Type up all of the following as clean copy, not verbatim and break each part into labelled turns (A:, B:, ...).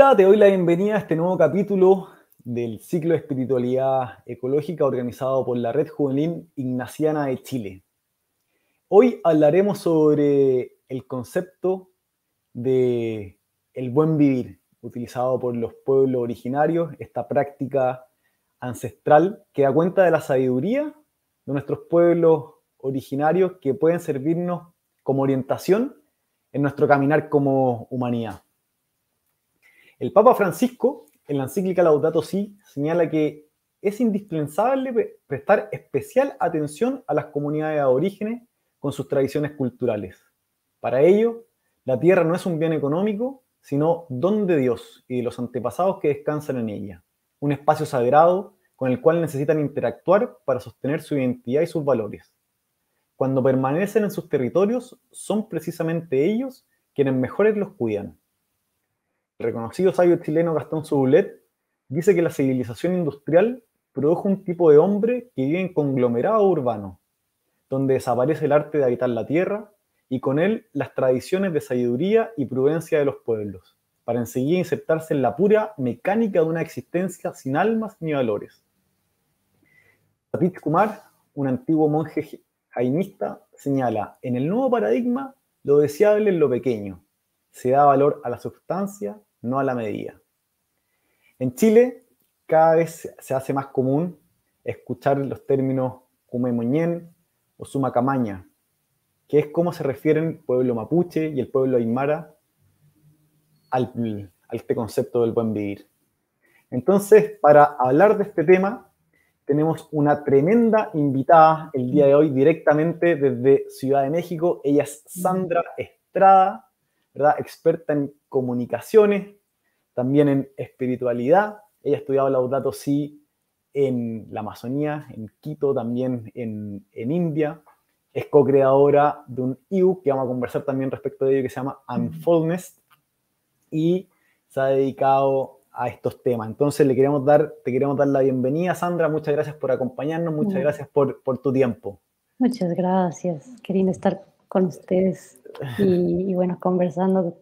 A: Hola, te doy la bienvenida a este nuevo capítulo del ciclo de espiritualidad ecológica organizado por la Red Juvenil Ignaciana de Chile. Hoy hablaremos sobre el concepto de el buen vivir, utilizado por los pueblos originarios, esta práctica ancestral que da cuenta de la sabiduría de nuestros pueblos originarios que pueden servirnos como orientación en nuestro caminar como humanidad. El Papa Francisco, en la encíclica Laudato Si, señala que es indispensable prestar especial atención a las comunidades aborígenes con sus tradiciones culturales. Para ello, la tierra no es un bien económico, sino don de Dios y de los antepasados que descansan en ella, un espacio sagrado con el cual necesitan interactuar para sostener su identidad y sus valores. Cuando permanecen en sus territorios, son precisamente ellos quienes mejores los cuidan. El reconocido sabio chileno Gastón Soulet dice que la civilización industrial produjo un tipo de hombre que vive en conglomerado urbano, donde desaparece el arte de habitar la tierra y con él las tradiciones de sabiduría y prudencia de los pueblos, para enseguida insertarse en la pura mecánica de una existencia sin almas ni valores. Satish Kumar, un antiguo monje jainista, señala: en el nuevo paradigma, lo deseable es lo pequeño, se da valor a la sustancia, no a la medida. En Chile, cada vez se hace más común escuchar los términos Kumemoñén o Sumacamaña, que es cómo se refieren el pueblo mapuche y el pueblo aymara a este concepto del buen vivir. Entonces, para hablar de este tema, tenemos una tremenda invitada el día de hoy directamente desde Ciudad de México. Ella es Sandra Estrada, ¿verdad? Experta en comunicaciones, también en espiritualidad. Ella ha estudiado Laudato Si en la Amazonía, en Quito, también en India. Es co-creadora de un ebook que vamos a conversar también respecto de ello, que se llama Unfoldness, y se ha dedicado a estos temas. Entonces te queremos dar la bienvenida, Sandra. Muchas gracias por acompañarnos, muchas gracias por tu tiempo.
B: Muchas gracias, queriendo estar con ustedes y bueno, conversando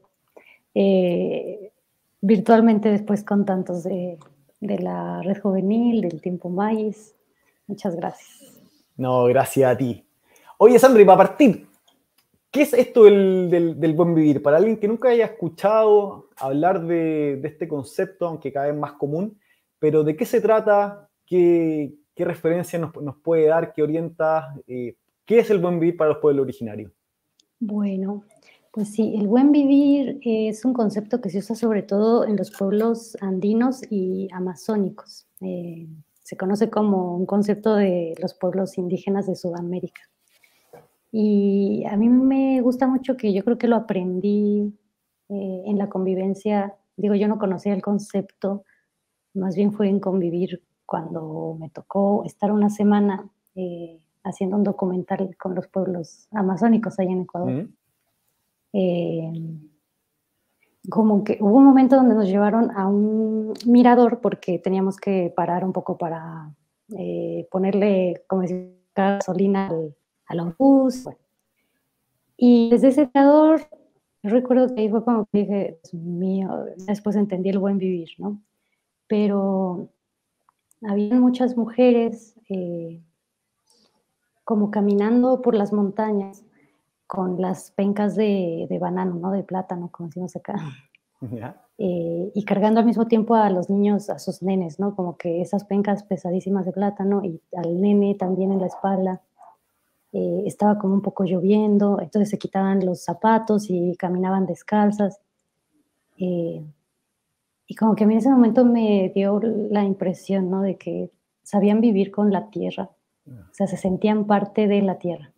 B: virtualmente después con tantos de la Red Juvenil, del Tiempo Maíz. Muchas gracias.
A: No, gracias a ti. Oye, Sandra, y para partir, ¿qué es esto del buen vivir? Para alguien que nunca haya escuchado hablar de este concepto, aunque cada vez más común, pero ¿de qué se trata? ¿Qué referencia nos puede dar? ¿Qué orienta? ¿Qué es el buen vivir para los pueblos originarios?
B: Bueno, pues sí, el buen vivir es un concepto que se usa sobre todo en los pueblos andinos y amazónicos. Se conoce como un concepto de los pueblos indígenas de Sudamérica. Y a mí me gusta mucho, que yo creo que lo aprendí en la convivencia. Digo, yo no conocía el concepto, más bien fue en convivir cuando me tocó estar una semana haciendo un documental con los pueblos amazónicos allá en Ecuador. Como que hubo un momento donde nos llevaron a un mirador porque teníamos que parar un poco para ponerle, como decir, gasolina al autobús. Bueno. Y desde ese mirador, yo recuerdo que ahí fue como que dije: Dios mío, después entendí el buen vivir, ¿no? Pero había muchas mujeres como caminando por las montañas con las pencas de banano, ¿no? De plátano, como decimos acá.
A: ¿Ya?
B: Y cargando al mismo tiempo a los niños, a sus nenes, ¿no? Como que esas pencas pesadísimas de plátano y al nene también en la espalda. Estaba como un poco lloviendo, entonces se quitaban los zapatos y caminaban descalzas. Y como que a mí en ese momento me dio la impresión, ¿no? De que sabían vivir con la tierra, o sea, se sentían parte de la tierra.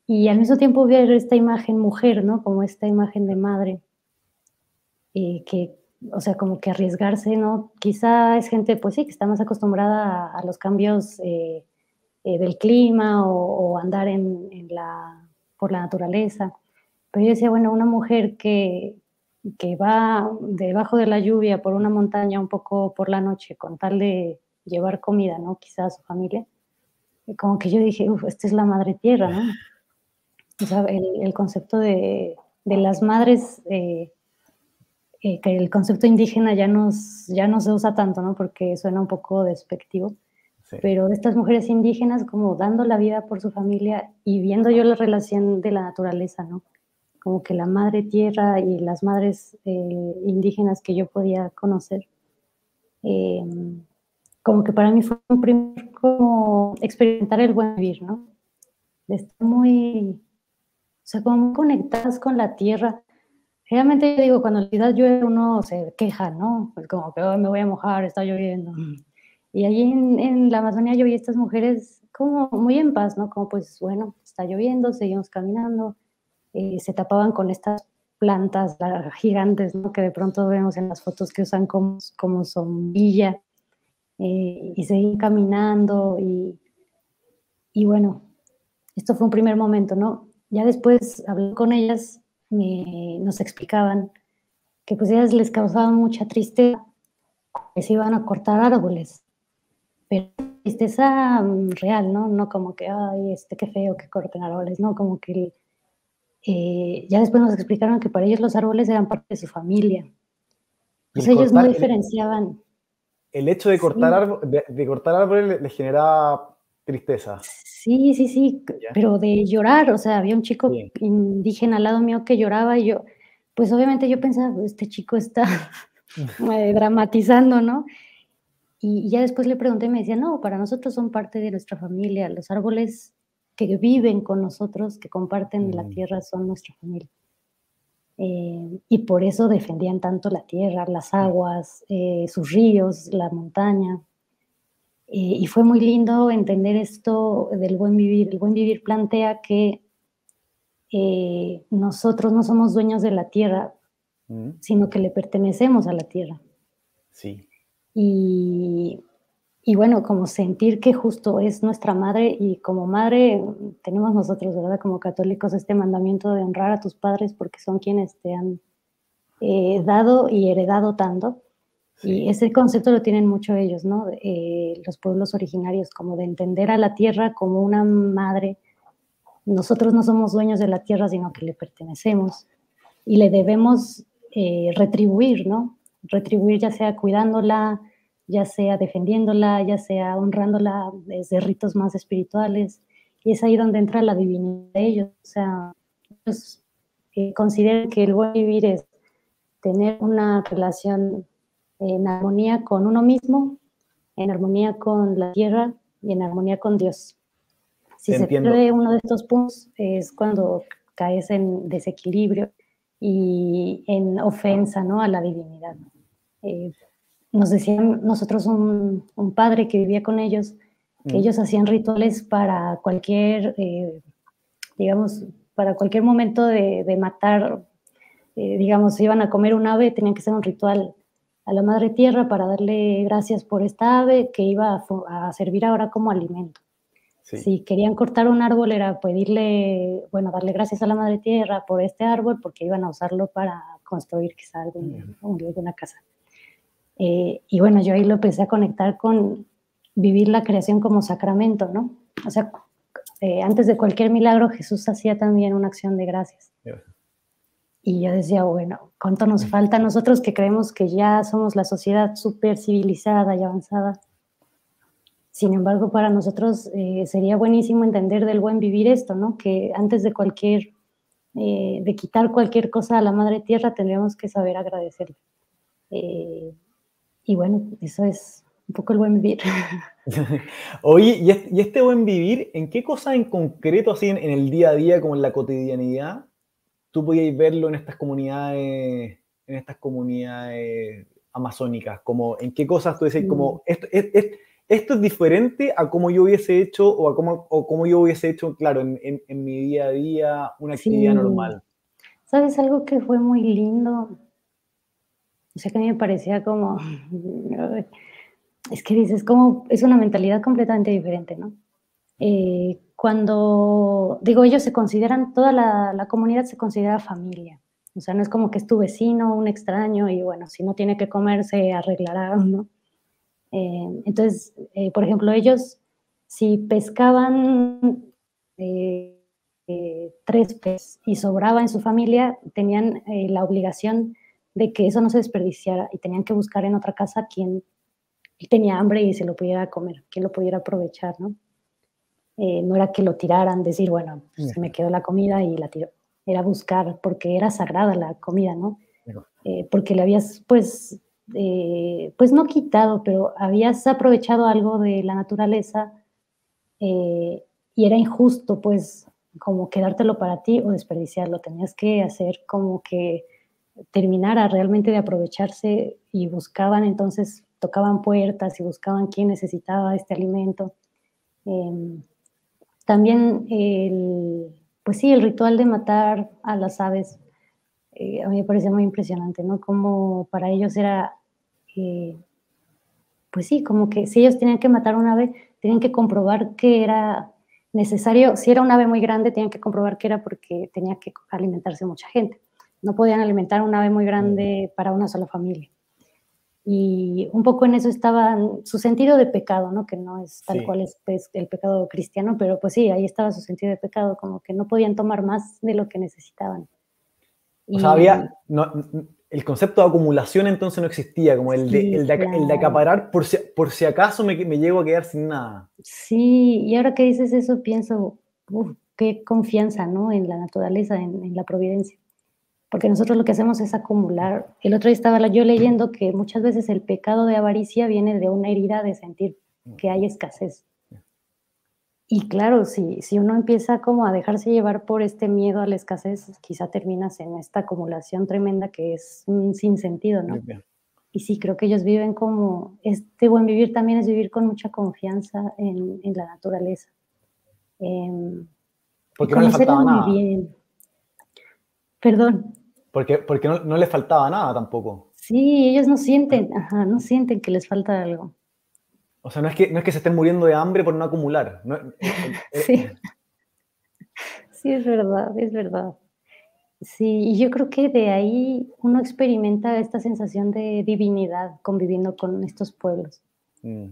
B: Y al mismo tiempo ver esta imagen mujer, ¿no? Como esta imagen de madre, que, o sea, como que arriesgarse, ¿no? Quizá es gente, pues sí, que está más acostumbrada a los cambios del clima o andar por la naturaleza. Pero yo decía, bueno, una mujer que va debajo de la lluvia por una montaña un poco por la noche con tal de llevar comida, ¿no? Quizá a su familia. Y como que yo dije, esta es la madre tierra, ¿no? O sea, el concepto de las madres que el concepto indígena ya no se usa tanto, ¿no? Porque suena un poco despectivo,
A: Sí.
B: pero de estas mujeres indígenas como dando la vida por su familia y viendo yo la relación de la naturaleza, ¿no? Como que la madre tierra y las madres indígenas que yo podía conocer, eh, como que para mí fue un primer como experimentar el buen vivir, ¿no? De estar muy, o sea, como muy conectadas con la tierra. Generalmente yo digo, cuando en la ciudad llueve uno se queja, ¿no? Pues como que: "Ay, me voy a mojar, está lloviendo". Y allí en la Amazonía yo vi a estas mujeres como muy en paz, ¿no? Como pues, bueno, está lloviendo, seguimos caminando. Se tapaban con estas plantas gigantes, ¿no? Que de pronto vemos en las fotos que usan como sombrilla, y seguían caminando y bueno, esto fue un primer momento, ¿no? Ya después hablé con ellas, nos explicaban que pues a ellas les causaba mucha tristeza que se iban a cortar árboles, pero tristeza real, ¿no? No como que, ay, qué feo que corten árboles, no, como que ya después nos explicaron que para ellos los árboles eran parte de su familia.
A: Y el
B: Entonces ellos no
A: cortar,
B: diferenciaban.
A: el hecho de cortar,
B: Sí,
A: de cortar árboles les generaba tristeza.
B: sí, sí, sí,
A: ¿Ya?
B: pero de llorar, o sea, había un chico
A: Sí.
B: indígena al lado mío que lloraba y yo, pues obviamente yo pensaba, este chico está dramatizando, ¿no? Y ya después le pregunté y me decía, no, para nosotros son parte de nuestra familia, los árboles que viven con nosotros, que comparten la
A: Mm.
B: tierra, son nuestra familia. Y por eso defendían tanto la tierra, las aguas, sus ríos, la montaña. Y fue muy lindo entender esto del buen vivir. El buen vivir plantea que nosotros no somos dueños de la tierra,
A: Mm.
B: sino que le pertenecemos a la tierra.
A: Sí.
B: Y, y bueno, como sentir que justo es nuestra madre y como madre tenemos nosotros, ¿verdad? Como católicos este mandamiento de honrar a tus padres porque son quienes te han dado y heredado tanto. Y
A: Sí.
B: ese concepto lo tienen mucho ellos, ¿no? Los pueblos originarios, como de entender a la tierra como una madre. Nosotros no somos dueños de la tierra, sino que le pertenecemos y le debemos retribuir, ¿no? Retribuir ya sea cuidándola, ya sea defendiéndola, ya sea honrándola desde ritos más espirituales. Y es ahí donde entra la divinidad de ellos. O sea, ellos consideran que el buen vivir es tener una relación en armonía con uno mismo, en armonía con la tierra y en armonía con Dios. Si
A: Te
B: se
A: entiendo.
B: pierde uno de estos puntos es cuando caes en desequilibrio y en ofensa, ¿no? A la divinidad. Eh, nos decían nosotros un padre que vivía con ellos, que
A: Mm.
B: ellos hacían rituales para cualquier, digamos, para cualquier momento de matar, digamos, si iban a comer un ave, tenían que hacer un ritual a la madre tierra para darle gracias por esta ave que iba a servir ahora como alimento.
A: Sí.
B: Si querían cortar un árbol era pedirle, bueno, darle gracias a la madre tierra por este árbol porque iban a usarlo para construir quizá alguna casa. Y bueno, yo ahí lo empecé a conectar con vivir la creación como sacramento, ¿no? O sea, antes de cualquier milagro Jesús hacía también una acción de gracias. Y yo decía, bueno, ¿cuánto nos falta a nosotros que creemos que ya somos la sociedad súper civilizada y avanzada? Sin embargo, para nosotros sería buenísimo entender del buen vivir esto, ¿no? Que antes de de quitar cualquier cosa a la madre tierra, tendríamos que saber agradecerle. Eh, y bueno, eso es un poco el buen vivir.
A: Oye, ¿y este buen vivir, en qué cosas en concreto, así en el día a día, como en la cotidianidad, tú podías verlo en estas comunidades amazónicas? Como, ¿en qué cosas tú decís,
B: Sí,
A: como, esto es diferente a cómo yo hubiese hecho o cómo yo hubiese hecho, claro, en mi día a día, una actividad
B: sí.
A: normal?
B: ¿Sabes algo que fue muy lindo? O sea, que a mí me parecía como, es que dices, como, es una mentalidad completamente diferente, ¿no? Cuando, digo, ellos se consideran, toda la comunidad se considera familia. O sea, no es como que es tu vecino, un extraño, y bueno, si no tiene que comer, se arreglará, ¿no? Entonces, por ejemplo, ellos, si pescaban 3 peces y sobraba en su familia, tenían la obligación de que eso no se desperdiciara y tenían que buscar en otra casa quien tenía hambre y se lo pudiera comer, quien lo pudiera aprovechar, ¿no? No era que lo tiraran, decir, bueno, pues, se me quedó la comida y la tiro. Era buscar, porque era sagrada la comida, ¿no? Porque le habías, pues no quitado, pero habías aprovechado algo de la naturaleza y era injusto, pues, como quedártelo para ti o desperdiciarlo. Tenías que hacer como que terminara realmente de aprovecharse y buscaban, entonces tocaban puertas y buscaban quién necesitaba este alimento. Eh, También pues sí, el ritual de matar a las aves, a mí me parecía muy impresionante, ¿no? Como para ellos era, eh, pues sí, como que si ellos tenían que matar un ave, tenían que comprobar que era necesario, si era un ave muy grande, tenían que comprobar que era porque tenía que alimentarse mucha gente. No podían alimentar un ave muy grande para una sola familia. Y un poco en eso estaba su sentido de pecado, ¿no? Que no es tal
A: Sí.
B: cual es pues, el pecado cristiano, pero pues sí, ahí estaba su sentido de pecado, como que no podían tomar más de lo que necesitaban.
A: O sea,
B: Y
A: el concepto de acumulación entonces no existía, como
B: sí,
A: el de
B: claro.
A: acaparar por si acaso me llego a quedar sin nada.
B: Sí, y ahora que dices eso pienso, qué confianza, ¿no? En la naturaleza, en la providencia. Porque nosotros lo que hacemos es acumular. El otro día estaba yo leyendo que muchas veces el pecado de avaricia viene de una herida de sentir que hay escasez. Y claro, si uno empieza como a dejarse llevar por este miedo a la escasez, quizá terminas en esta acumulación tremenda que es un sinsentido, ¿no? Y sí, creo que ellos viven como este buen vivir también es vivir con mucha confianza en la naturaleza, y
A: Porque no le
B: conocerla
A: faltaba
B: muy
A: nada.
B: bien. Perdón.
A: Porque no le faltaba nada tampoco.
B: Sí, ellos no sienten, ajá, no sienten que les falta algo.
A: O sea, no es que se estén muriendo de hambre por no acumular. No,
B: Sí, sí, es verdad, es verdad. Sí, y yo creo que de ahí uno experimenta esta sensación de divinidad conviviendo con estos pueblos.
A: mm,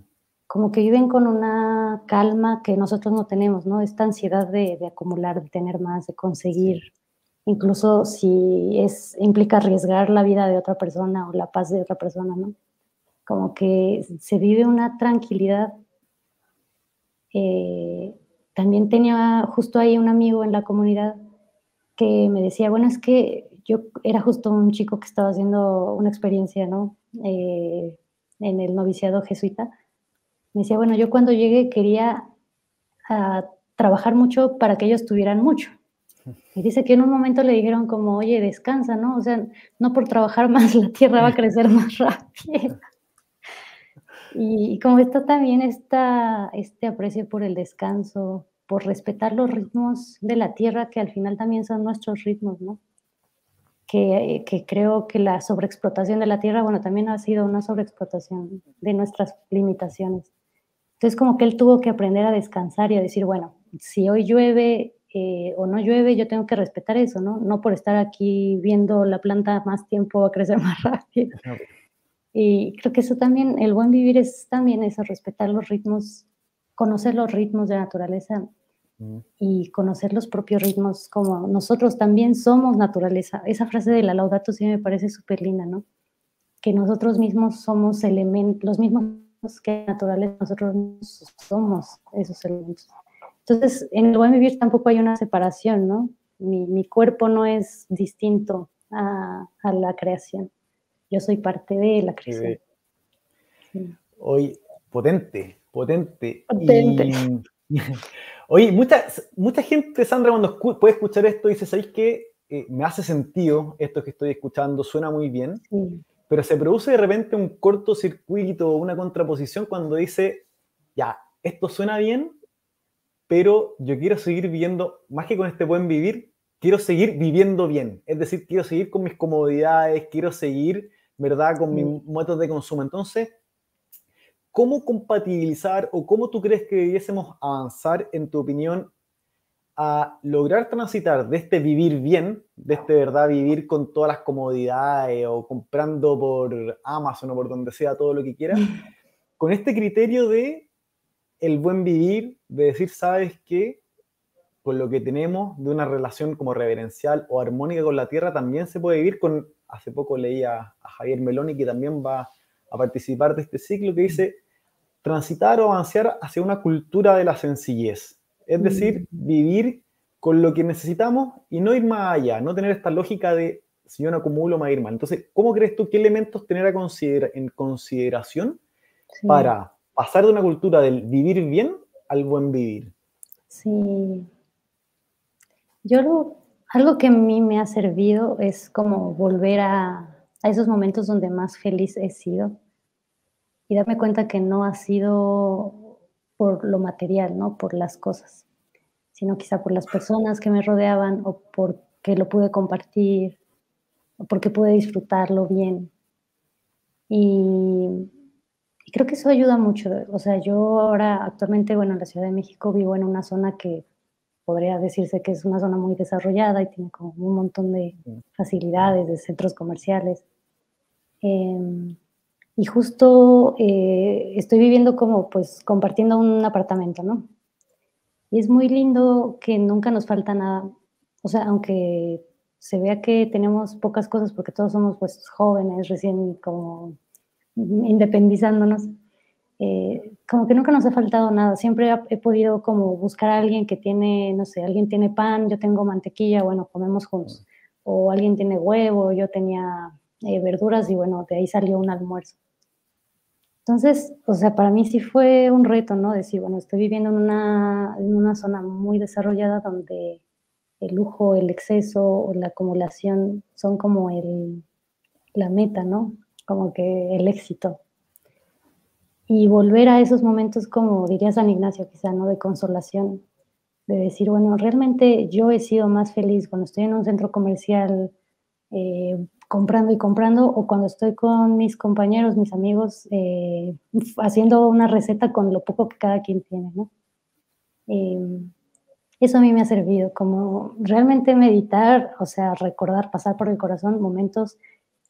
B: Como que viven con una calma que nosotros no tenemos, ¿no? Esta ansiedad de acumular, de tener más, de
A: sí.
B: conseguir, incluso si implica arriesgar la vida de otra persona o la paz de otra persona, ¿no? Como que se vive una tranquilidad. Eh, También tenía justo ahí un amigo en la comunidad que me decía, bueno, es que yo era justo un chico que estaba haciendo una experiencia, ¿no? En el noviciado jesuita. Me decía, bueno, yo cuando llegué quería trabajar mucho para que ellos tuvieran mucho. Y dice que en un momento le dijeron como, oye, descansa, ¿no? O sea, no por trabajar más la tierra va a crecer más rápido. Y como está también este aprecio por el descanso, por respetar los ritmos de la tierra, que al final también son nuestros ritmos, ¿no? Que creo que la sobreexplotación de la tierra, bueno, también ha sido una sobreexplotación de nuestras limitaciones. Entonces, como que él tuvo que aprender a descansar y a decir, bueno, si hoy llueve o no llueve, yo tengo que respetar eso, ¿no? No por estar aquí viendo la planta más tiempo va a crecer más rápido. Y creo que eso también, el buen vivir es también eso, respetar los ritmos, conocer los ritmos de la naturaleza
A: Mm.
B: y conocer los propios ritmos, como nosotros también somos naturaleza. Esa frase de la Laudato sí me parece súper linda, ¿no? Que nosotros mismos somos elementos, los mismos que la naturaleza, nosotros mismos somos esos elementos. Entonces, en el buen vivir tampoco hay una separación, ¿no? Mi cuerpo no es distinto a la creación. Yo soy parte de la creación. Sí.
A: Hoy, potente, potente.
B: Potente.
A: Y, oye, mucha gente, Sandra, cuando puede escuchar esto, dice, ¿sabéis qué? Me hace sentido esto que estoy escuchando, suena muy bien,
B: Sí.
A: pero se produce de repente un cortocircuito, una contraposición cuando dice, ya, esto suena bien, pero yo quiero seguir viviendo, más que con este buen vivir, quiero seguir viviendo bien. Es decir, quiero seguir con mis comodidades, quiero seguir, ¿verdad?, con mis
B: Sí.
A: métodos de consumo. Entonces, ¿cómo compatibilizar o cómo tú crees que debiésemos avanzar, en tu opinión, a lograr transitar de este vivir bien, de este, ¿verdad?, vivir con todas las comodidades o comprando por Amazon o por donde sea todo lo que quiera, con este criterio de el buen vivir, de decir, ¿sabes qué? Con lo que tenemos, de una relación como reverencial o armónica con la tierra, también se puede vivir con hace poco leí a Javier Meloni, que también va a participar de este ciclo, que dice transitar o avanzar hacia una cultura de la sencillez. Es decir, vivir con lo que necesitamos y no ir más allá, no tener esta lógica de si yo no acumulo, me va a ir mal. Entonces, ¿cómo crees tú qué elementos tener en consideración
B: Sí,
A: para pasar de una cultura del vivir bien al buen vivir?
B: sí. Algo que a mí me ha servido es como volver a esos momentos donde más feliz he sido y darme cuenta que no ha sido por lo material, ¿no? Por las cosas, sino quizá por las personas que me rodeaban o porque lo pude compartir o porque pude disfrutarlo bien. Y, y creo que eso ayuda mucho. O sea, yo ahora actualmente, bueno, en la Ciudad de México vivo en una zona que podría decirse que es una zona muy desarrollada y tiene como un montón de facilidades, de centros comerciales. Em, y justo estoy viviendo como pues compartiendo un apartamento, ¿no? Y es muy lindo que nunca nos falta nada. O sea, aunque se vea que tenemos pocas cosas porque todos somos pues jóvenes, recién como independizándonos, como que nunca nos ha faltado nada. Siempre he podido como buscar a alguien que tiene, no sé, alguien tiene pan, yo tengo mantequilla, bueno, comemos juntos. O alguien tiene huevo, yo tenía verduras y bueno, de ahí salió un almuerzo. Entonces, o sea, para mí sí fue un reto, ¿no? Decir, bueno, estoy viviendo en una zona muy desarrollada donde el lujo, el exceso o la acumulación son como la meta, ¿no? Como que el éxito. Y volver a esos momentos, como diría San Ignacio, quizá, ¿no? De consolación, de decir, bueno, realmente yo he sido más feliz cuando estoy en un centro comercial comprando y comprando o cuando estoy con mis compañeros, mis amigos, haciendo una receta con lo poco que cada quien tiene, ¿no? Eh, Eso a mí me ha servido, como realmente meditar, o sea, recordar, pasar por el corazón momentos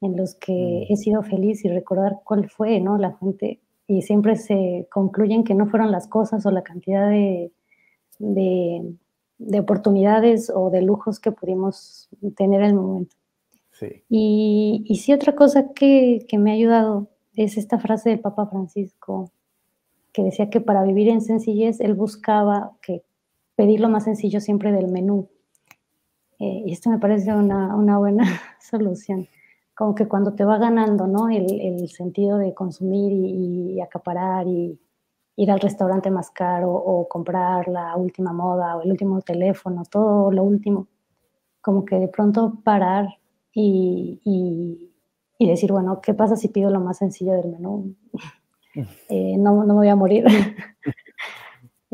B: en los que he sido feliz y recordar cuál fue, ¿no? La fuente. Y siempre se concluyen que no fueron las cosas o la cantidad de, de oportunidades o de lujos que pudimos tener en el momento.
A: Sí.
B: Y sí, otra cosa que me ha ayudado es esta frase del Papa Francisco, que decía que para vivir en sencillez él buscaba que pedir lo más sencillo siempre del menú. Y esto me parece una buena solución. Como que cuando te va ganando, ¿no? El sentido de consumir y acaparar y ir al restaurante más caro o comprar la última moda o el último teléfono, todo lo último, como que de pronto parar y, y, y decir, bueno, ¿qué pasa si pido lo más sencillo del menú? No, no me voy a morir.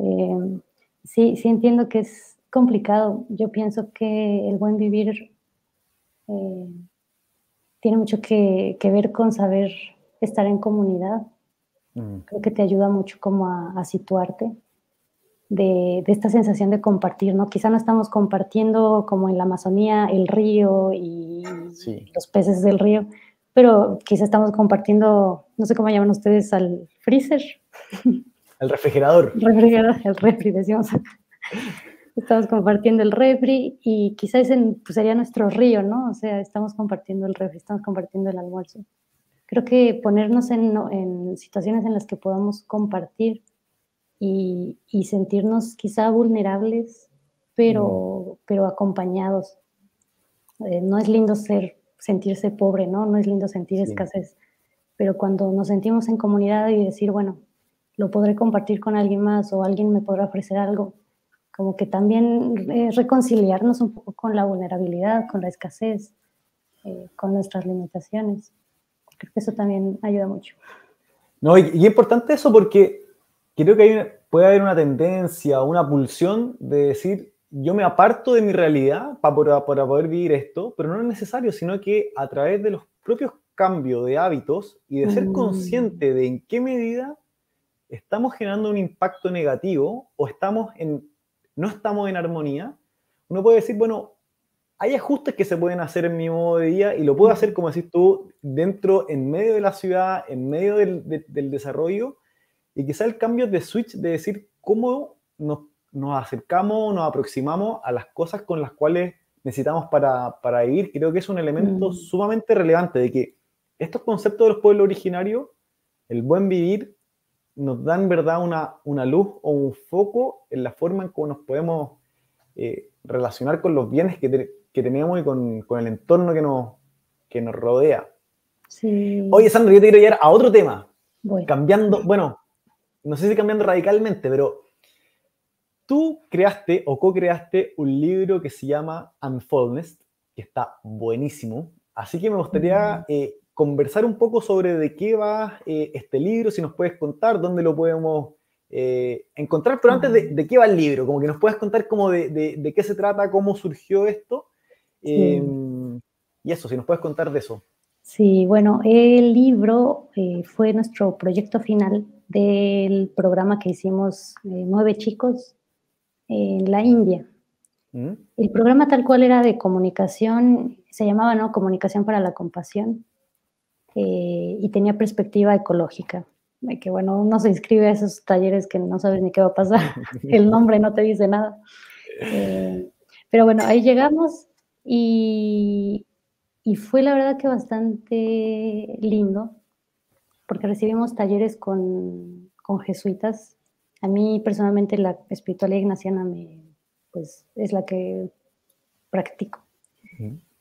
B: Eh, sí, sí entiendo que es complicado. Yo pienso que el buen vivir eh, tiene mucho que ver con saber estar en comunidad.
A: Mm,
B: Creo que te ayuda mucho como a situarte de esta sensación de compartir, ¿no? Quizá no estamos compartiendo como en la Amazonía el río y
A: sí.
B: los peces del río, pero quizá estamos compartiendo, no sé cómo llaman ustedes al freezer,
A: El refrigerador.
B: refrigerador, el refri, decíamos acá. Estamos compartiendo el refri y quizá ese pues, sería nuestro río, ¿no? O sea, estamos compartiendo el refri, estamos compartiendo el almuerzo. Creo que ponernos en situaciones en las que podamos compartir y sentirnos quizá vulnerables,
A: Mm,
B: pero acompañados. No es lindo sentirse pobre, ¿no? No es lindo sentir
A: sí.
B: escasez, pero cuando nos sentimos en comunidad y decir, bueno, lo podré compartir con alguien más o alguien me podrá ofrecer algo, como que también reconciliarnos un poco con la vulnerabilidad, con la escasez, con nuestras limitaciones. Creo que eso también ayuda mucho.
A: No, y es importante eso porque creo que puede haber una tendencia, una pulsión de decir, yo me aparto de mi realidad para poder vivir esto, pero no es necesario, sino que a través de los propios cambios de hábitos y de ser
B: Mm,
A: consciente de en qué medida estamos generando un impacto negativo o no estamos en armonía, uno puede decir, bueno, hay ajustes que se pueden hacer en mi modo de vida y lo puedo hacer,
B: mm,
A: como decís tú, en medio de la ciudad, en medio del desarrollo, y quizá el cambio de switch de decir cómo nos acercamos, nos aproximamos a las cosas con las cuales necesitamos para vivir, creo que es un elemento sumamente relevante de que estos conceptos de los pueblos originarios, el buen vivir, nos dan, ¿verdad?, una luz o un foco en la forma en cómo nos podemos relacionar con los bienes que tenemos y con el entorno que nos rodea.
B: Sí.
A: Oye, Sandra, yo te quiero llevar a otro tema.
B: Bueno.
A: Cambiando, bueno, no sé si cambiando radicalmente, pero tú creaste o co-creaste un libro que se llama Unfoldness, que está buenísimo. Así que me gustaría conversar un poco sobre de qué va este libro, si nos puedes contar, dónde lo podemos encontrar, pero antes de qué va el libro, como que nos puedes contar como de qué se trata, cómo surgió esto, y eso, si nos puedes contar de eso.
B: Sí, bueno, el libro fue nuestro proyecto final del programa que hicimos 9 chicos en la India. El programa tal cual era de comunicación, se llamaba, ¿no?, Comunicación para la Compasión, y tenía perspectiva ecológica. Que bueno, uno se inscribe a esos talleres que no sabes ni qué va a pasar, el nombre no te dice nada. Pero bueno, ahí llegamos y fue la verdad que bastante lindo, porque recibimos talleres con jesuitas. A mí personalmente la espiritualidad ignaciana pues, es la que practico.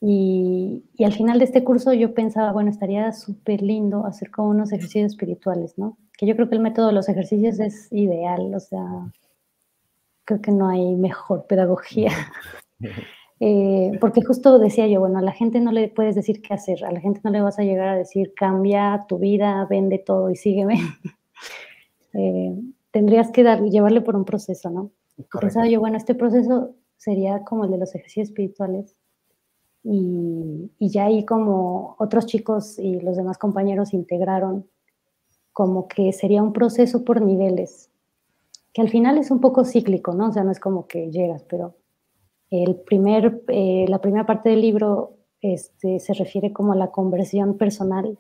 B: Y al final de este curso yo pensaba, bueno, estaría súper lindo hacer como unos ejercicios espirituales, ¿no? Que yo creo que el método de los ejercicios es ideal, o sea, creo que no hay mejor pedagogía. Porque justo decía yo, bueno, a la gente no le puedes decir qué hacer, a la gente no le vas a llegar a decir, cambia tu vida, vende todo y sígueme. Tendrías que llevarle por un proceso, ¿no? Y pensaba yo, bueno, este proceso sería como el de los ejercicios espirituales, y ya ahí como otros chicos y los demás compañeros integraron como que sería un proceso por niveles, que al final es un poco cíclico, ¿no? O sea, no es como que llegas, pero la primera parte del libro se refiere como a la conversión personal.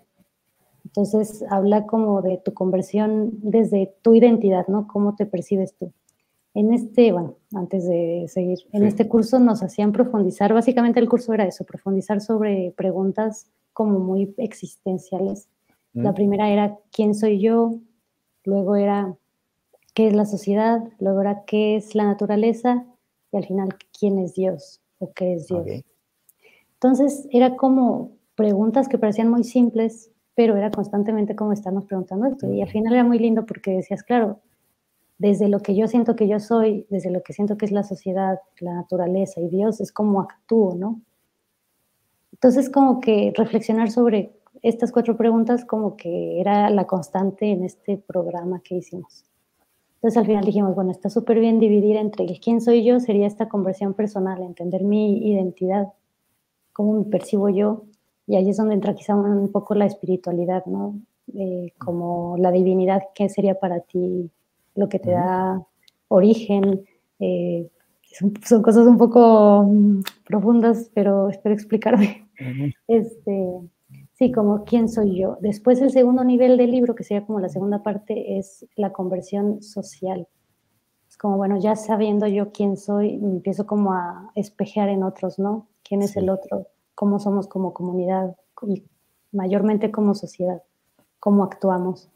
B: Entonces habla como de tu conversión desde tu identidad, ¿no? Cómo te percibes tú. Bueno, antes de seguir, en este curso nos hacían profundizar, básicamente el curso era eso, profundizar sobre preguntas como muy existenciales. La primera era, ¿quién soy yo? Luego era, ¿qué es la sociedad? Luego era, ¿qué es la naturaleza? Y al final, ¿quién es Dios? ¿O qué es Dios? Okay. Entonces, era como preguntas que parecían muy simples, pero era constantemente como estarnos preguntando esto. Y al final era muy lindo porque decías, claro, desde lo que yo siento que yo soy, desde lo que siento que es la sociedad, la naturaleza y Dios, es como actúo, ¿no? Entonces, como que reflexionar sobre estas 4 preguntas como que era la constante en este programa que hicimos. Entonces, al final dijimos, bueno, está súper bien dividir entre el quién soy yo, sería esta conversión personal, entender mi identidad, cómo me percibo yo, y ahí es donde entra quizá un poco la espiritualidad, ¿no? Como la divinidad, ¿qué sería para ti lo que te da origen? Son cosas un poco profundas, pero espero explicarme. Sí, como quién soy yo. Después el segundo nivel del libro, que sería como la segunda parte, es la conversión social. Es como, bueno, ya sabiendo yo quién soy, me empiezo como a espejear en otros, ¿no? ¿Quién es el otro? ¿Cómo somos como comunidad? Y mayormente como sociedad. ¿Cómo actuamos?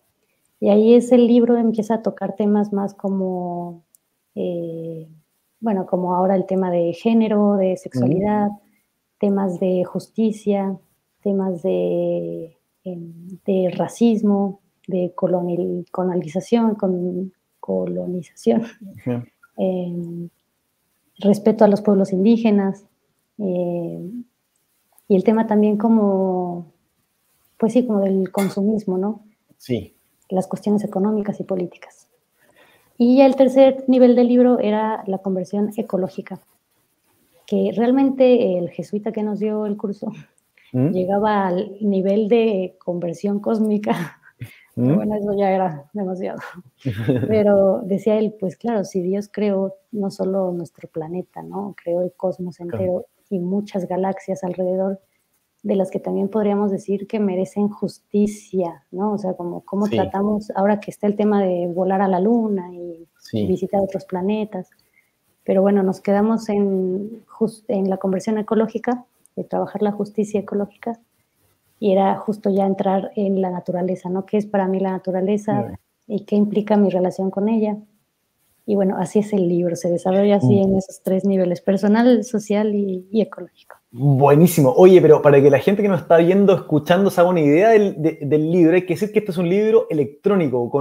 B: Y ahí el libro empieza a tocar temas más como, bueno, como ahora el tema de género, de sexualidad, temas de justicia, temas de racismo, de colonización, respeto a los pueblos indígenas, y el tema también como, pues sí, como del consumismo, ¿no?
A: Sí.
B: Las cuestiones económicas y políticas. Y el tercer nivel del libro era la conversión ecológica, que realmente el jesuita que nos dio el curso llegaba al nivel de conversión cósmica, pero bueno, eso ya era demasiado. Pero decía él, pues claro, si Dios creó no solo nuestro planeta, ¿no? Creó el cosmos entero y muchas galaxias alrededor, de las que también podríamos decir que merecen justicia, ¿no? O sea, como cómo tratamos, ahora que está el tema de volar a la luna y visitar otros planetas, Pero bueno, nos quedamos en la conversión ecológica, de trabajar la justicia ecológica, y era justo ya entrar en la naturaleza, ¿no? ¿Qué es para mí la naturaleza y qué implica mi relación con ella? Y bueno, así es el libro, se desarrolla así en esos 3 niveles, personal, social y ecológico.
A: Buenísimo. Oye, pero para que la gente que nos está viendo, escuchando, se haga una idea del libro, hay que decir que este es un libro electrónico,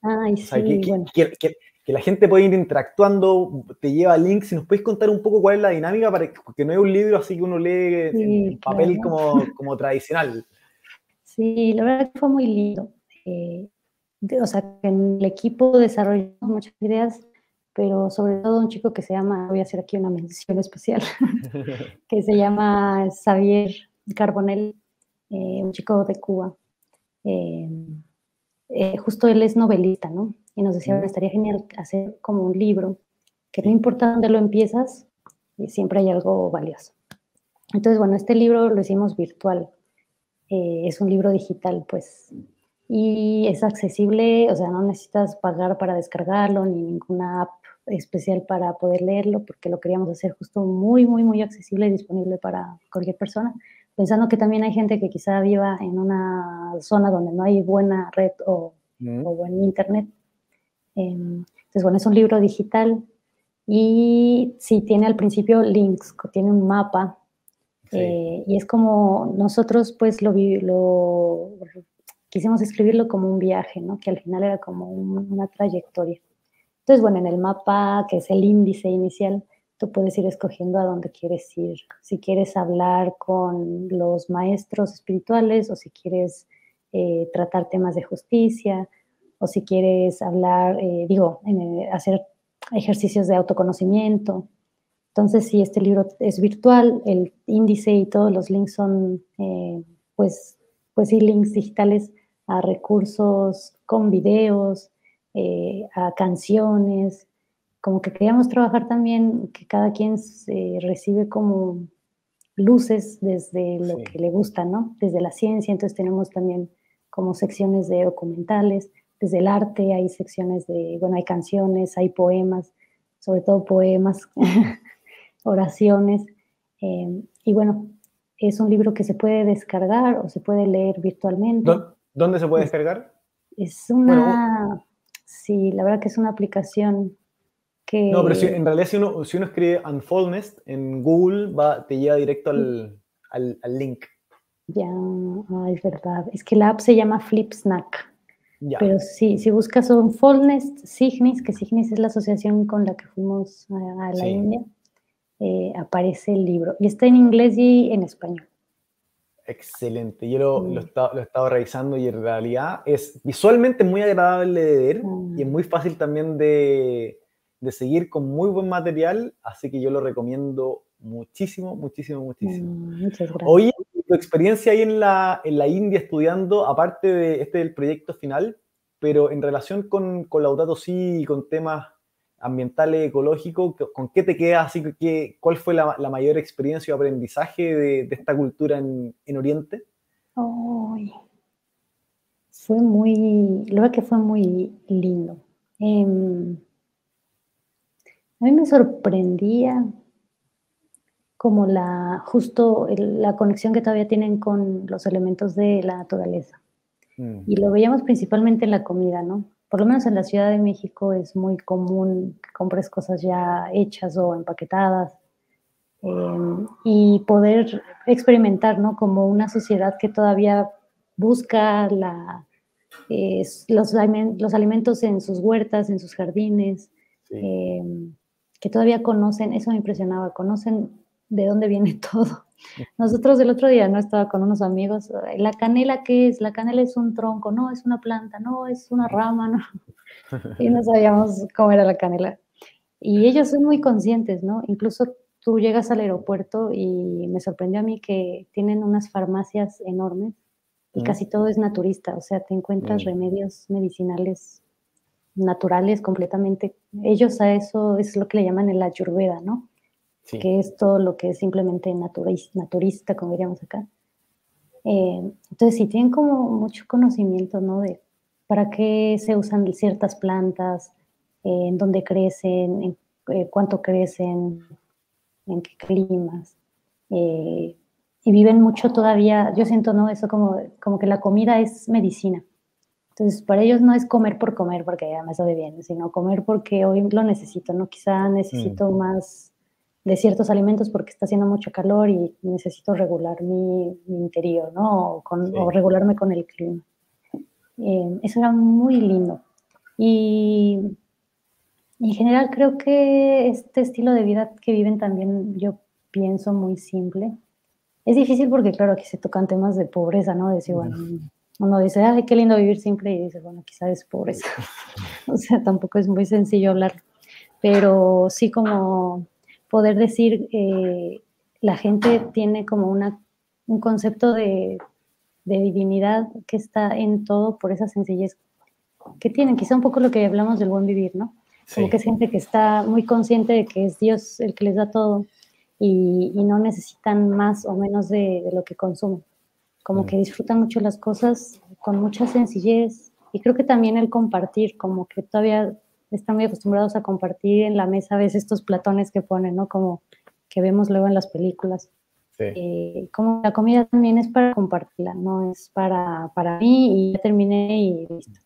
B: Ay,
A: o sea,
B: sí, bueno.
A: que la gente puede ir interactuando, te lleva links. Si nos puedes contar un poco cuál es la dinámica, para que no es un libro así que uno lee
B: Sí,
A: en papel
B: claro.
A: como tradicional.
B: Sí, la verdad que fue muy lindo. O sea, que en el equipo desarrollamos muchas ideas, pero sobre todo un chico que se llama, voy a hacer aquí una mención especial, que se llama Xavier Carbonell, un chico de Cuba. Eh, Justo él es novelista, ¿no? Y nos decía, bueno, estaría genial hacer como un libro, que no
A: Sí,
B: importa dónde lo empiezas, siempre hay algo valioso. Entonces, bueno, este libro lo hicimos virtual. Es un libro digital, pues, y es accesible, o sea, no necesitas pagar para descargarlo, ni ninguna app especial para poder leerlo, porque lo queríamos hacer justo muy, muy, muy accesible y disponible para cualquier persona, pensando que también hay gente que quizá viva en una zona donde no hay buena red o buen internet. Entonces, bueno, es un libro digital y sí tiene al principio links, tiene un mapa
A: sí,
B: y es como nosotros pues lo quisimos escribirlo como un viaje, ¿no? Que al final era como una trayectoria. Entonces, bueno, en el mapa, que es el índice inicial, tú puedes ir escogiendo a dónde quieres ir. Si quieres hablar con los maestros espirituales o si quieres tratar temas de justicia o si quieres hablar, hacer ejercicios de autoconocimiento. Entonces, si este libro es virtual, el índice y todos los links son, pues, pues sí, links digitales a recursos con videos, a canciones, como que queríamos trabajar también que cada quien recibe como luces desde lo que
A: sí.
B: le gusta, ¿no? Desde la ciencia, entonces tenemos también como secciones de documentales, desde el arte hay secciones de, bueno, hay canciones, hay poemas, sobre todo poemas, oraciones, y bueno, es un libro que se puede descargar o se puede leer virtualmente.
A: ¿Dónde se puede
B: Es,
A: descargar?
B: es
A: Bueno,
B: una, sí, la verdad que es una aplicación
A: no, pero
B: que
A: en realidad si uno escribe Unfoldness en Google, te lleva directo al link.
B: ya, es verdad, es que la app se llama Flip Snack.
A: Ya,
B: Pero sí, si buscas un Fullness Signis, que Signis es la asociación con la que fuimos a la
A: sí,
B: India, aparece el libro. Y está en inglés y en español.
A: excelente. Yo lo
B: Mm,
A: he estado revisando y en realidad es visualmente muy agradable de ver y es
B: ah,
A: muy fácil también de seguir con muy buen material, así que yo lo recomiendo muchísimo, muchísimo, muchísimo.
B: muchas gracias.
A: Oye, tu experiencia ahí en la India estudiando, aparte de este del proyecto final, pero en relación con Laudato Si y con temas ambientales, ecológicos, ¿con qué te quedas? Así que, ¿cuál fue la mayor experiencia o aprendizaje de esta cultura en Oriente?
B: Ay, fue muy, la verdad que fue muy lindo. Em, a mí me sorprendía como la conexión que todavía tienen con los elementos de la naturaleza.
A: Mm,
B: Y lo veíamos principalmente en la comida, ¿no? Por lo menos en la Ciudad de México es muy común que compres cosas ya hechas o empaquetadas, y poder experimentar, ¿no? Como una sociedad que todavía busca los alimentos en sus huertas, en sus jardines,
A: sí.
B: em, que todavía conocen, eso me impresionaba, conocen de dónde viene todo. Nosotros el otro día, ¿no? Estaba con unos amigos, ¿la canela qué es? La canela es un tronco, no, es una planta, no, es una rama, ¿no? Y no sabíamos cómo era la canela. Y ellos son muy conscientes, ¿no? Incluso tú llegas al aeropuerto y me sorprendió a mí que tienen unas farmacias enormes y
A: Mm,
B: casi todo es naturista, o sea, te encuentras
A: mm,
B: remedios medicinales naturales completamente. Ellos a eso es lo que le llaman el ayurveda, ¿no?
A: sí.
B: Que es todo lo que es simplemente naturista, como diríamos acá. Entonces sí tienen como mucho conocimiento, ¿no? De para qué se usan ciertas plantas, en dónde crecen, cuánto crecen, en qué climas. Y viven mucho todavía, yo siento, ¿no? Eso como que la comida es medicina. Entonces, para ellos no es comer por comer, porque ya me sabe bien, sino comer porque hoy lo necesito, ¿no? Quizá necesito más de ciertos alimentos porque está haciendo mucho calor y necesito regular mi interior, ¿no? O regularme con el clima. Eso era muy lindo. Y en general creo que este estilo de vida que viven también, yo pienso muy simple. Es difícil porque, claro, aquí se tocan temas de pobreza, ¿no? Decir, bueno, uno dice, ay, qué lindo vivir simple, y dice, bueno, quizá es pobreza. O sea, tampoco es muy sencillo hablar. Pero sí como poder decir, la gente tiene como un concepto de divinidad que está en todo por esa sencillez que tienen. Quizá un poco lo que hablamos del buen vivir, ¿no? Como que es gente que está muy consciente de que es Dios el que les da todo y no necesitan más o menos de lo que consumen. Como que disfrutan mucho las cosas con mucha sencillez y creo que también el compartir, como que todavía están muy acostumbrados a compartir en la mesa a veces estos platones que ponen, ¿no? Como que vemos luego en las películas. Como la comida también es para compartirla, no es para mí y ya terminé y listo.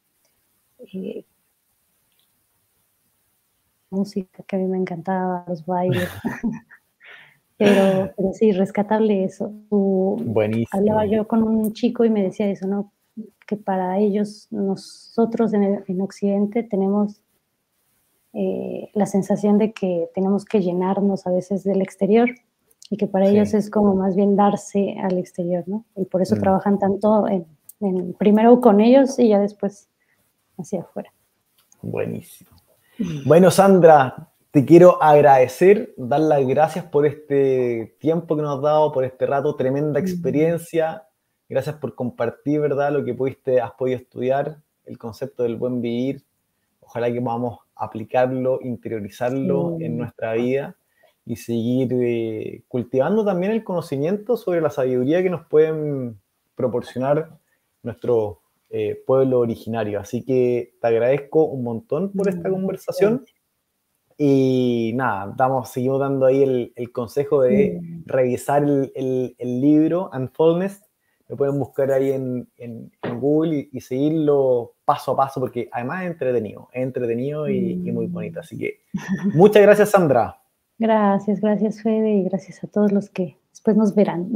B: Música que a mí me encantaba, los bailes. Pero sí, rescatable eso.
A: Buenísimo.
B: Hablaba yo con un chico y me decía eso, ¿no? Que para ellos, nosotros en Occidente tenemos la sensación de que tenemos que llenarnos a veces del exterior y que para ellos es como más bien darse al exterior, ¿no? Y por eso trabajan tanto primero con ellos y ya después hacia afuera.
A: Buenísimo. Bueno, Sandra, te quiero agradecer, dar las gracias por este tiempo que nos has dado, por este rato, tremenda experiencia. Gracias por compartir, ¿verdad?, lo que has podido estudiar, el concepto del buen vivir. Ojalá que podamos aplicarlo, interiorizarlo en nuestra vida y seguir cultivando también el conocimiento sobre la sabiduría que nos pueden proporcionar nuestro pueblo originario. Así que te agradezco un montón por esta conversación. Y nada, seguimos dando ahí el consejo de revisar el libro Unfoldness. Lo pueden buscar ahí en Google y seguirlo paso a paso, porque además es entretenido y muy bonito. Así que muchas gracias, Sandra.
B: Gracias, Fede, y gracias a todos los que después nos verán.